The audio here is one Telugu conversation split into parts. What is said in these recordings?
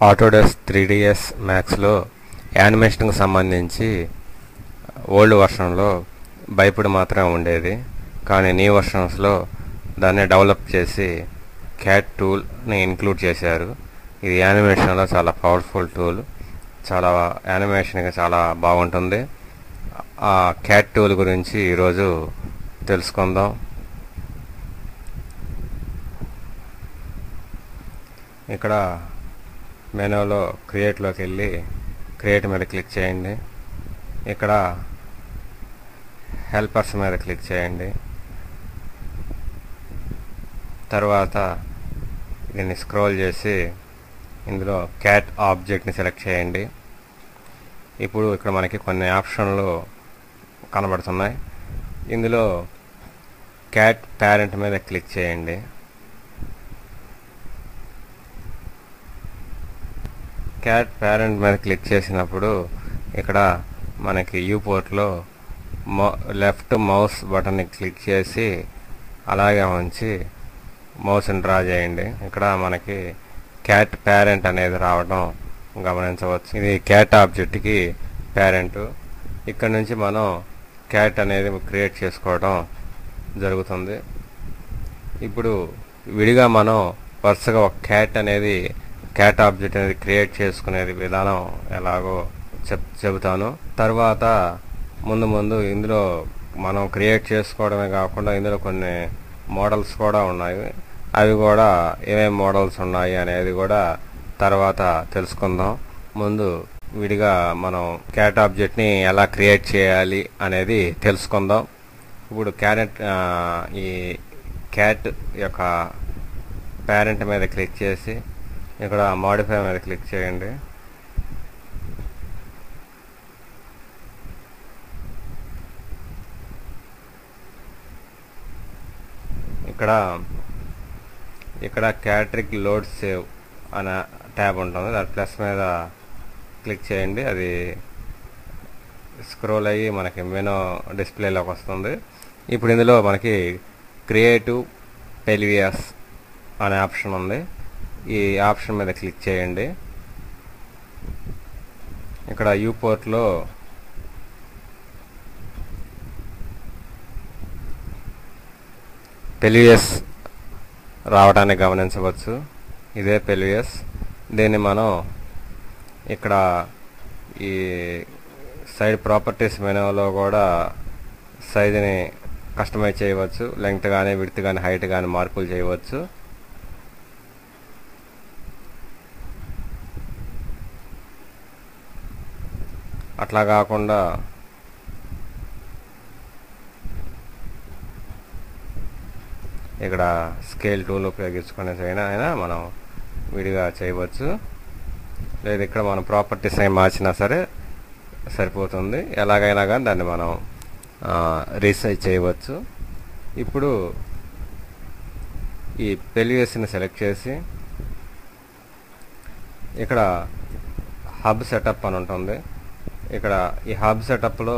ఆటోడెస్క్ 3ds మ్యాక్స్లో యానిమేషన్కి సంబంధించి ఓల్డ్ వర్షన్లో బైపుడ్ మాత్రమే ఉండేది. కానీ న్యూ వర్షన్స్లో దాన్ని డెవలప్ చేసి క్యాట్ టూల్ని ఇంక్లూడ్ చేశారు. ఇది యానిమేషన్లో చాలా పవర్ఫుల్ టూల్, చాలా యానిమేషన్కి చాలా బాగుంటుంది. ఆ క్యాట్ టూల్ గురించి ఈరోజు తెలుసుకుందాం. ఇక్కడ మెనూలో క్రియేట్లోకి వెళ్ళి క్రియేట్ మీద క్లిక్ చేయండి. ఇక్కడ హెల్పర్స్ మీద క్లిక్ చేయండి. తర్వాత దీన్ని స్క్రోల్ చేసి ఇందులో క్యాట్ ఆబ్జెక్ట్ని సెలెక్ట్ చేయండి. ఇప్పుడు ఇక్కడ మనకి కొన్ని ఆప్షన్లు కనబడుతున్నాయి. ఇందులో క్యాట్ పేరెంట్ మీద క్లిక్ చేయండి. క్యాట్ పేరెంట్ మీద క్లిక్ చేసినప్పుడు ఇక్కడ మనకి యూ పోర్ట్లో లెఫ్ట్ మౌస్ బటన్ని క్లిక్ చేసి అలాగే ఉంచి మౌస్ని డ్రా చేయండి. ఇక్కడ మనకి క్యాట్ పేరెంట్ అనేది రావడం గమనించవచ్చు. ఇది క్యాట్ ఆబ్జెక్ట్కి పేరెంట్. ఇక్కడ నుంచి మనం క్యాట్ అనేది క్రియేట్ చేసుకోవడం జరుగుతుంది. ఇప్పుడు విడిగా మనం వరుసగా ఒక క్యాట్ ఆబ్జెక్ట్ అనేది క్రియేట్ చేసుకునేది విధానం ఎలాగో చెబుతాను. తర్వాత ముందు ఇందులో మనం క్రియేట్ చేసుకోవడమే కాకుండా ఇందులో కొన్ని మోడల్స్ కూడా ఉన్నాయి. అవి కూడా ఏమేమి మోడల్స్ ఉన్నాయి అనేది కూడా తర్వాత తెలుసుకుందాం. ముందు విడిగా మనం క్యాట్ ఆబ్జెక్ట్ని ఎలా క్రియేట్ చేయాలి అనేది తెలుసుకుందాం. ఇప్పుడు ఈ క్యాట్ యొక్క పేరెంట్ మీద క్లిక్ చేసి ఇక్కడ మాడిఫై మీద క్లిక్ చేయండి. ఇక్కడ క్యాటరిక్ లోడ్ సేవ్ అనే ట్యాబ్ ఉంటుంది. దాని ప్లస్ మీద క్లిక్ చేయండి. అది స్క్రోల్ అయ్యి మనకి మెనూ డిస్ప్లేలోకి వస్తుంది. ఇప్పుడు ఇందులో మనకి క్రియేటివ్ పెలివియస్ అనే ఆప్షన్ ఉంది. ఈ ఆప్షన్ మీద క్లిక్ చేయండి. ఇక్కడ యూ పోర్ట్లో పెలివియస్ రావడాన్ని గమనించవచ్చు. ఇదే పెలివియస్. దీన్ని మనం ఇక్కడ ఈ సైడ్ ప్రాపర్టీస్ మెనూలో కూడా సైజుని కస్టమైజ్ చేయవచ్చు. లెంగ్త్ కానీ విడ్త్ కానీ హైట్ కానీ మార్పులు చేయవచ్చు. అట్లా కాకుండా ఇక్కడ స్కేల్ టూల్ ఉపయోగించుకునే అయినా మనం విడిగా చేయవచ్చు. లేదు ఇక్కడ మనం ప్రాపర్టీస్ అవి మార్చినా సరే సరిపోతుంది. ఎలాగైనా కానీ దాన్ని మనం రీసైజ్ చేయవచ్చు. ఇప్పుడు ఈ పెలివియస్ని సెలెక్ట్ చేసి ఇక్కడ హబ్ సెటప్ అని ఉంటుంది. ఇక్కడ ఈ హబ్ సెటప్లో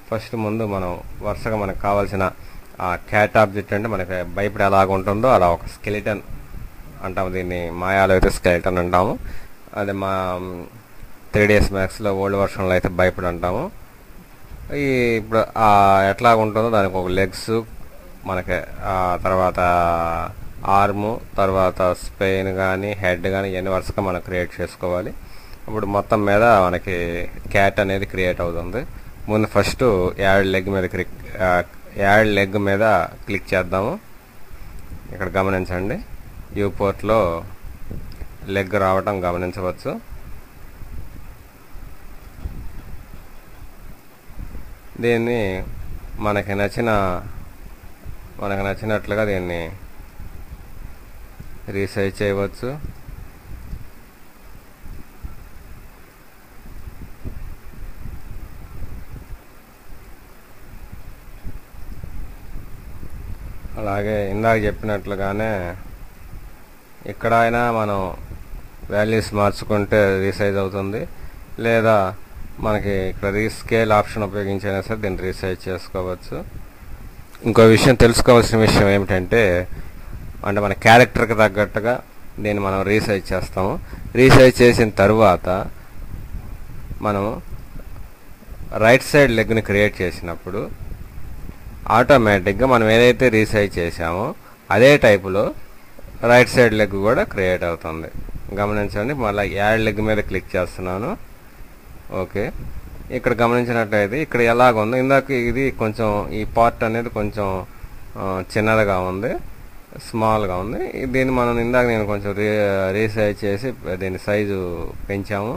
ఫస్ట్ ముందు మనం వరుసగా మనకు కావాల్సిన ఆ క్యాట్ ఆబ్జెక్ట్ అంటే మనకి బైపుడ్ ఎలాగ ఉంటుందో అలా ఒక స్కెలిటన్ అంటాము. దీన్ని మాయాలో అయితే స్కెలిటన్ అంటాము. అదే మా 3ds మ్యాక్స్లో ఓల్డ్ వర్షన్లో అయితే బైపుడ్ అంటాము. ఇప్పుడు ఎట్లా ఉంటుందో దానికి ఒక లెగ్స్ మనకి తర్వాత ఆర్ము తర్వాత స్పెయిన్ కానీ హెడ్ కానీ ఇవన్నీ వరుసగా మనం క్రియేట్ చేసుకోవాలి. ఇప్పుడు మొత్తం మీద మనకి క్యాట్ అనేది క్రియేట్ అవుతుంది. ముందు ఫస్ట్ యాడ్ లెగ్ మీద క్లిక్ చేద్దాము. ఇక్కడ గమనించండి, యూ పోర్ట్లో లెగ్ రావటం గమనించవచ్చు. దీన్ని మనకి నచ్చినట్లుగా దీన్ని రీసైజ్ చేయవచ్చు. అలాగే ఇందాక చెప్పినట్లుగానే ఇక్కడ అయినా మనం వాల్యూస్ మార్చుకుంటే రీసైజ్ అవుతుంది. లేదా మనకి ఇక్కడ రీస్కేల్ ఆప్షన్ ఉపయోగించైనా సరే దీన్ని రీసైజ్ చేసుకోవచ్చు. ఇంకో విషయం తెలుసుకోవాల్సిన విషయం ఏమిటంటే, అంటే మన క్యారెక్టర్కి తగ్గట్టుగా దీన్ని మనం రీసైజ్ చేస్తాము. రీసైజ్ చేసిన తర్వాత మనం రైట్ సైడ్ లెగ్ని క్రియేట్ చేసినప్పుడు ఆటోమేటిక్గా మనం ఏదైతే రీసైజ్ చేసామో అదే టైపులో రైట్ సైడ్ లెగ్ కూడా క్రియేట్ అవుతుంది. గమనించండి. మళ్ళీ యాడ్ లెగ్ మీద క్లిక్ చేస్తున్నాను. ఓకే, ఇక్కడ గమనించినట్లయితే ఇక్కడ ఎలాగుందో ఇందాక ఇది కొంచెం ఈ పార్ట్ అనేది కొంచెం చిన్నదిగా ఉంది, స్మాల్గా ఉంది. దీన్ని మనం ఇందాక నేను కొంచెం రీసైజ్ చేసి దీని సైజు పెంచాము.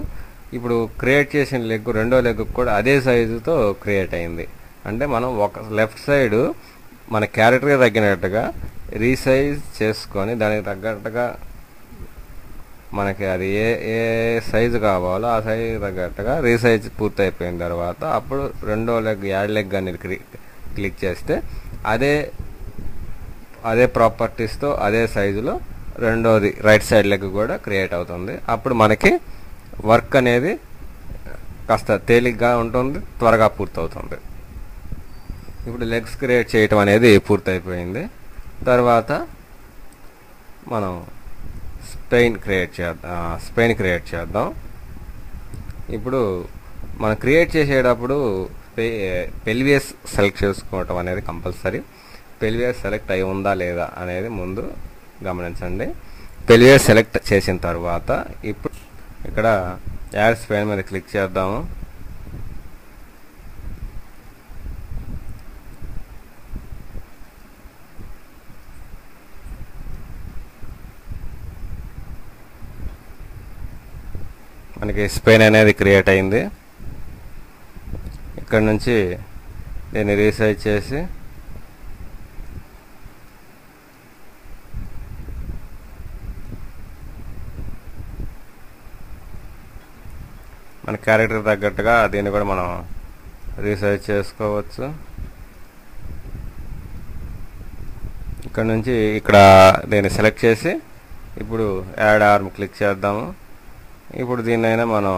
ఇప్పుడు క్రియేట్ చేసిన లెగ్ రెండో లెగ్ కూడా అదే సైజుతో క్రియేట్ అయింది. అంటే మనం ఒక లెఫ్ట్ సైడ్ మన క్యారెక్టర్కి తగ్గినట్టుగా రీసైజ్ చేసుకొని దానికి తగ్గట్టుగా మనకి అది ఏ ఏ సైజు కావాలో ఆ సైజు తగ్గట్టుగా రీసైజ్ పూర్తయిపోయిన తర్వాత అప్పుడు రెండో లెగ్ యాడ్ లెగ్ అనేది క్లిక్ చేస్తే అదే ప్రాపర్టీస్తో అదే సైజులో రెండోది రైట్ సైడ్ లెగ్ కూడా క్రియేట్ అవుతుంది. అప్పుడు మనకి వర్క్ అనేది కాస్త తేలిగ్గా ఉంటుంది, త్వరగా పూర్తవుతుంది. ఇప్పుడు లెగ్స్ క్రియేట్ చేయటం అనేది పూర్తయిపోయింది. తర్వాత మనం స్పెయిన్ క్రియేట్ చేద్దాం. ఇప్పుడు మనం క్రియేట్ చేసేటప్పుడు పెల్వియస్ సెలెక్ట్ చేసుకోవటం అనేది కంపల్సరీ. పెల్వియస్ సెలెక్ట్ అయి ఉందా లేదా అనేది ముందు గమనించండి. పెల్వియస్ సెలెక్ట్ చేసిన తర్వాత ఇప్పుడు ఇక్కడ యాడ్ స్పెయిన్ మీద క్లిక్ చేద్దాము. మనకి స్పెయిన్ అనేది క్రియేట్ అయింది. ఇక్కడ నుంచి దీన్ని రీసైజ్ చేసి మన క్యారెక్టర్ తగ్గట్టుగా దీన్ని కూడా మనం రీసైజ్ చేసుకోవచ్చు. ఇక్కడ నుంచి ఇక్కడ దీన్ని సెలెక్ట్ చేసి ఇప్పుడు యాడ్ ఆర్మ్ క్లిక్ చేద్దాము. ఇప్పుడు దీన్నైనా మనం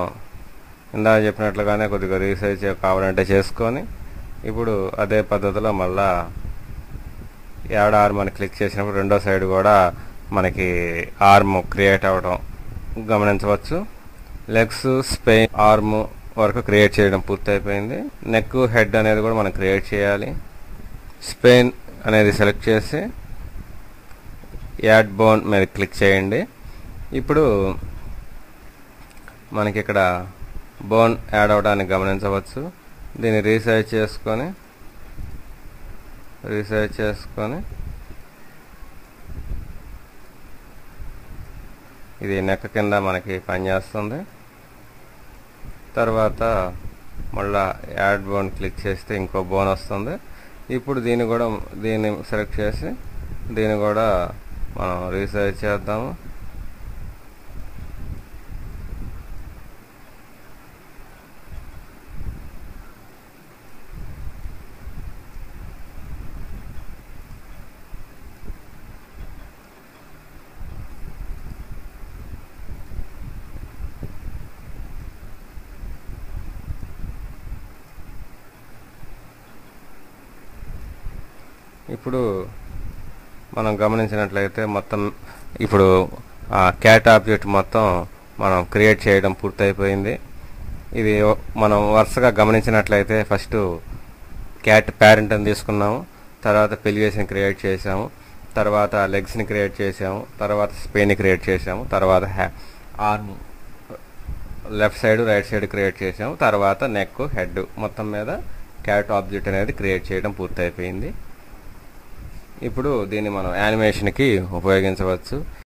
ఇందాక చెప్పినట్లుగానే కొద్దిగా రీసైజ్ కావాలంటే చేసుకొని ఇప్పుడు అదే పద్ధతిలో మళ్ళా యాడ్ ఆర్మ్ అని క్లిక్ చేసినప్పుడు రెండో సైడ్ కూడా మనకి ఆర్మ్ క్రియేట్ అవ్వడం గమనించవచ్చు. లెగ్స్, స్పెయిన్, ఆర్మ్ వరకు క్రియేట్ చేయడం పూర్తయిపోయింది. నెక్, హెడ్ అనేది కూడా మనం క్రియేట్ చేయాలి. స్పెయిన్ అనేది సెలెక్ట్ చేసి యాడ్ బోన్ మీద క్లిక్ చేయండి. ఇప్పుడు మనకి ఇక్కడ బోన్ యాడ్ అవడానికి గమనించవచ్చు. దీన్ని రీసైజ్ చేసుకొని ఇది నెక్ కింద మనకి పనిచేస్తుంది. తర్వాత మళ్ళా యాడ్ బోన్ క్లిక్ చేస్తే ఇంకో బోన్ వస్తుంది. ఇప్పుడు దీన్ని సెలెక్ట్ చేసి దీన్ని కూడా మనం రీసైజ్ చేద్దాము. ఇప్పుడు మనం గమనించినట్లయితే మొత్తం ఇప్పుడు క్యాట్ ఆబ్జెక్ట్ మొత్తం మనం క్రియేట్ చేయడం పూర్తయిపోయింది. ఇది మనం వరుసగా గమనించినట్లయితే ఫస్ట్ క్యాట్ పేరెంట్ అని తీసుకున్నాము, తర్వాత పెల్వియస్ని క్రియేట్ చేసాము, తర్వాత లెగ్స్ని క్రియేట్ చేసాము, తర్వాత స్పెయిన్ని క్రియేట్ చేసాము, తర్వాత arm left side right side create చేసాము, తర్వాత నెక్, హెడ్ మొత్తం మీద క్యాట్ ఆబ్జెక్ట్ అనేది క్రియేట్ చేయడం పూర్తయిపోయింది. ఇప్పుడు దీన్ని మనం యానిమేషన్కి ఉపయోగించవచ్చు.